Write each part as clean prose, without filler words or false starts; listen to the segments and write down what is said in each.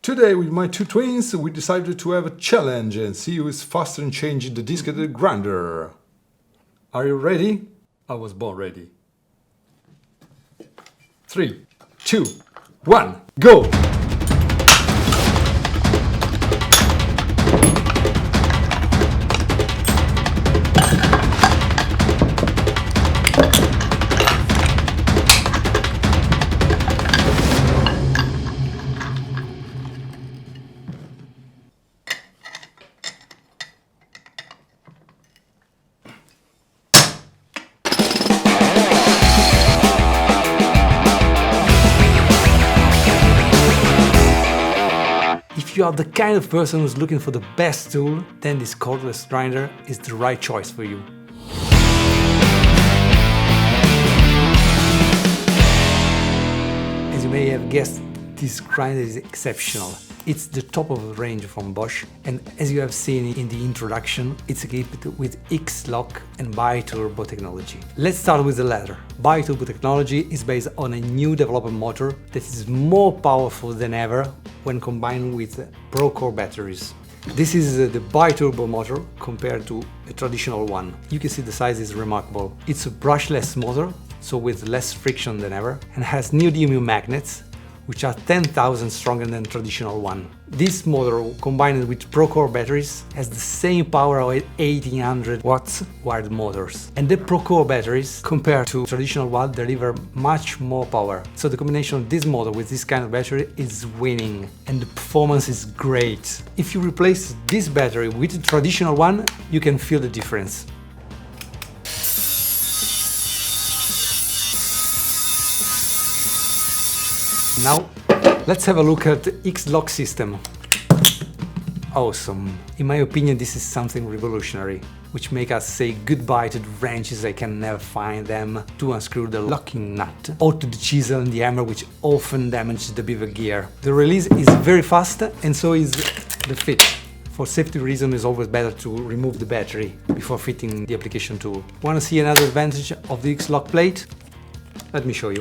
Today with my two twins we decided to have a challenge and see who is faster in changing the disc at the grinder. Are you ready? I was born ready. 3, 2, 1, go! If you are the kind of person who's looking for the best tool, then this cordless grinder is the right choice for you. As you may have guessed, this grinder is exceptional. It's the top of the range from Bosch, and as you have seen in the introduction, it's equipped with X-Lock and Bi-Turbo technology. Let's start with the latter. Bi-Turbo technology is based on a new development motor that is more powerful than ever when combined with Procore batteries. This is the Bi-Turbo motor compared to a traditional one. You can see the size is remarkable. It's a brushless motor, so with less friction than ever, and has neodymium magnets, which are 10,000 stronger than traditional one. This motor, combined with Procore batteries, has the same power of 1800 watts wired motors. And the Procore batteries, compared to traditional one, deliver much more power. So the combination of this motor with this kind of battery is winning, and the performance is great. If you replace this battery with the traditional one, you can feel the difference. Now, let's have a look at the X-Lock system. Awesome! In my opinion, this is something revolutionary, which makes us say goodbye to the wrenches I can never find them, to unscrew the locking nut, or to the chisel and the hammer, which often damage the beaver gear. The release is very fast, and so is the fit. For safety reasons, it's always better to remove the battery before fitting the application tool. Want to see another advantage of the X-Lock plate? Let me show you.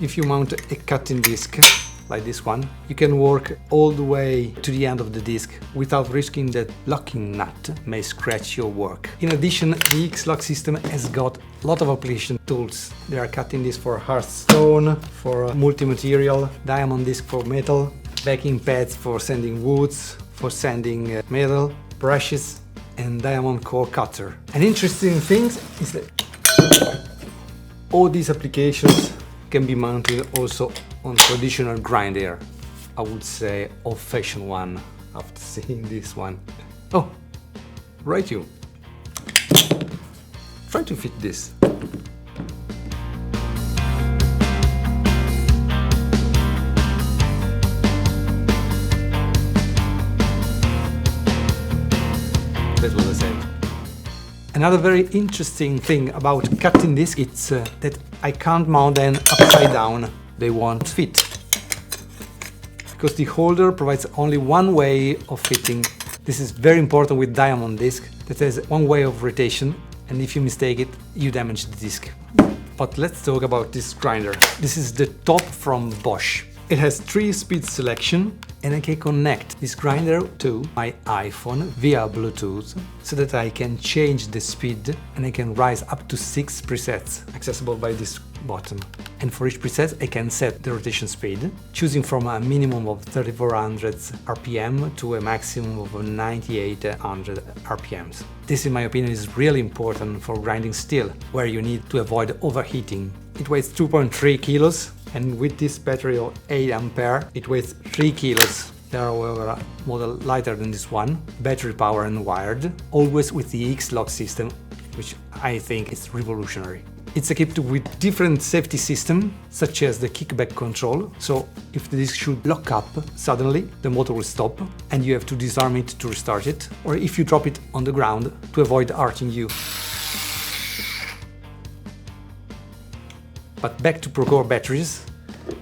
If you mount a cutting disc like this one, you can work all the way to the end of the disc without risking that locking nut may scratch your work. In addition, the X-Lock system has got a lot of application tools. There are cutting discs for hard stone, for multi-material, diamond disc for metal, backing pads for sanding woods, for sanding metal, brushes, and diamond core cutter. An interesting thing is that all these applications can be mounted also on traditional grinder. I would say old-fashioned one after seeing this one. Oh, right you. Try to fit this. That's what I said. Another very interesting thing about cutting disc is that I can't mount them upside down. They won't fit. Because the holder provides only one way of fitting. This is very important with diamond disc that has one way of rotation, and if you mistake it, you damage the disc. But let's talk about this grinder. This is the top from Bosch. It has 3-speed selection, and I can connect this grinder to my iPhone via Bluetooth so that I can change the speed, and I can rise up to 6 presets accessible by this button. And for each preset I can set the rotation speed, choosing from a minimum of 3400 RPM to a maximum of 9800 RPMs. This, in my opinion, is really important for grinding steel, where you need to avoid overheating. It weighs 2.3 kilos, and with this battery of 8 ampere, it weighs 3 kilos. They are, however, a model lighter than this one, battery power and wired, always with the X-Lock system, which I think is revolutionary. It's equipped with different safety systems, such as the kickback control, so if the disc should lock up suddenly, the motor will stop and you have to disarm it to restart it, or if you drop it on the ground to avoid hurting you. But back to Procore batteries.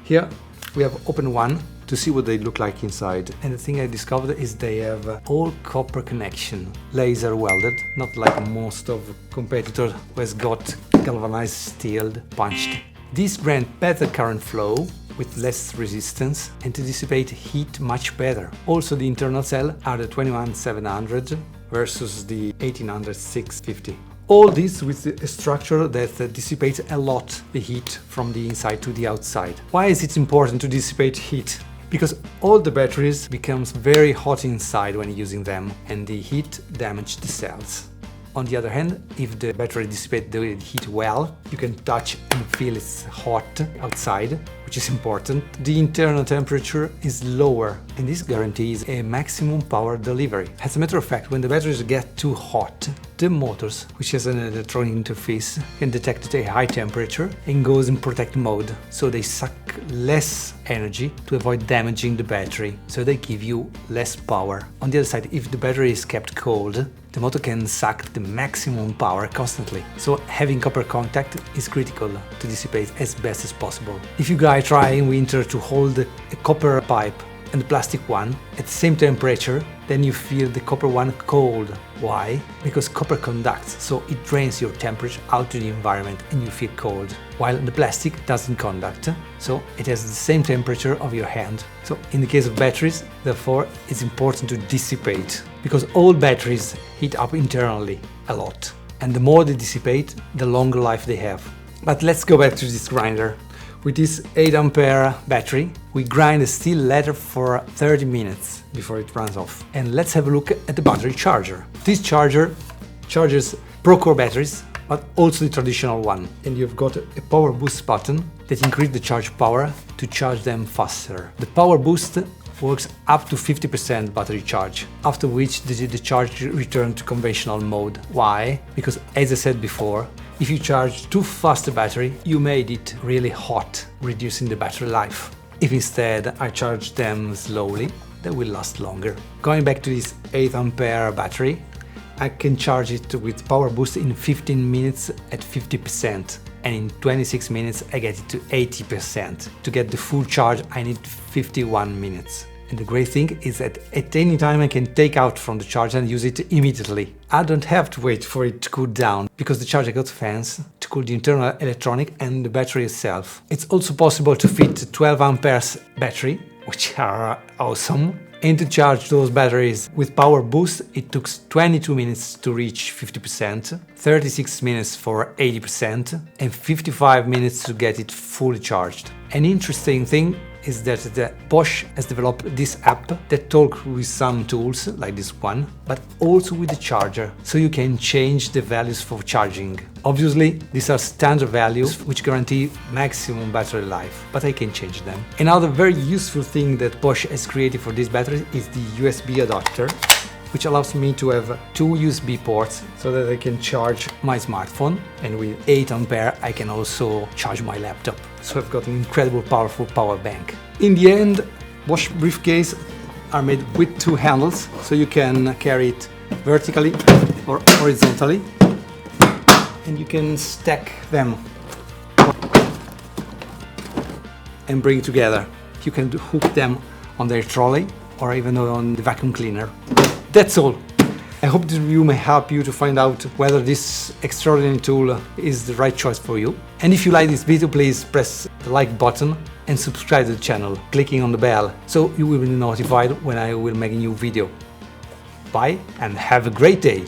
Here we have opened one to see what they look like inside. And the thing I discovered is they have all copper connection, laser welded, not like most of competitors who has got galvanized steel punched. This grants better current flow with less resistance and to dissipate heat much better. Also, the internal cell are the 21700 versus the 1800 650. All this with a structure that dissipates a lot the heat from the inside to the outside. Why is it important to dissipate heat? Because all the batteries becomes very hot inside when using them, and the heat damages the cells. On the other hand, if the battery dissipates the heat well, you can touch and feel it's hot outside, which is important. The internal temperature is lower, and this guarantees a maximum power delivery. As a matter of fact, when the batteries get too hot, the motors, which has an electronic interface, can detect a high temperature and goes in protect mode, so they suck less energy to avoid damaging the battery, so they give you less power. On the other side, if the battery is kept cold, the motor can suck the maximum power constantly, so having copper contact is critical to dissipate as best as possible. If you guys try in winter to hold a copper pipe and the plastic one at the same temperature, then you feel the copper one cold. Why? Because copper conducts, so it drains your temperature out to the environment and you feel cold, while the plastic doesn't conduct, so it has the same temperature of your hand. So in the case of batteries, therefore, it's important to dissipate, because all batteries heat up internally a lot, and the more they dissipate, the longer life they have. But let's go back to this grinder. With this 8 ampere battery, we grind a steel leather for 30 minutes before it runs off. And let's have a look at the battery charger. This charger charges Procore batteries, but also the traditional one. And you've got a power boost button that increases the charge power to charge them faster. The power boost works up to 50% battery charge, after which the charge returns to conventional mode. Why? Because, as I said before, if you charge too fast a battery, you made it really hot, reducing the battery life. If instead I charge them slowly, they will last longer. Going back to this 8 ampere battery, I can charge it with power boost in 15 minutes at 50%, and in 26 minutes I get it to 80%. To get the full charge I need 51 minutes. And the great thing is that at any time I can take out from the charger and use it immediately. I don't have to wait for it to cool down, because the charger got fans to cool the internal electronic and the battery itself. It's also possible to fit a 12 amperes battery, which are awesome. And to charge those batteries with power boost, it took 22 minutes to reach 50%, 36 minutes for 80%, and 55 minutes to get it fully charged. An interesting thing is that the Bosch has developed this app that talks with some tools, like this one, but also with the charger, so you can change the values for charging. Obviously, these are standard values which guarantee maximum battery life, but I can change them. Another very useful thing that Bosch has created for this battery is the USB adapter, which allows me to have 2 USB ports so that I can charge my smartphone, and with 8 ampere I can also charge my laptop. So I've got an incredible powerful power bank. In the end, Bosch briefcase are made with 2 handles, so you can carry it vertically or horizontally, and you can stack them and bring it together. You can hook them on their trolley or even on the vacuum cleaner. That's all. I hope this review may help you to find out whether this extraordinary tool is the right choice for you. And if you like this video, please press the like button and subscribe to the channel, clicking on the bell, so you will be notified when I will make a new video. Bye and have a great day!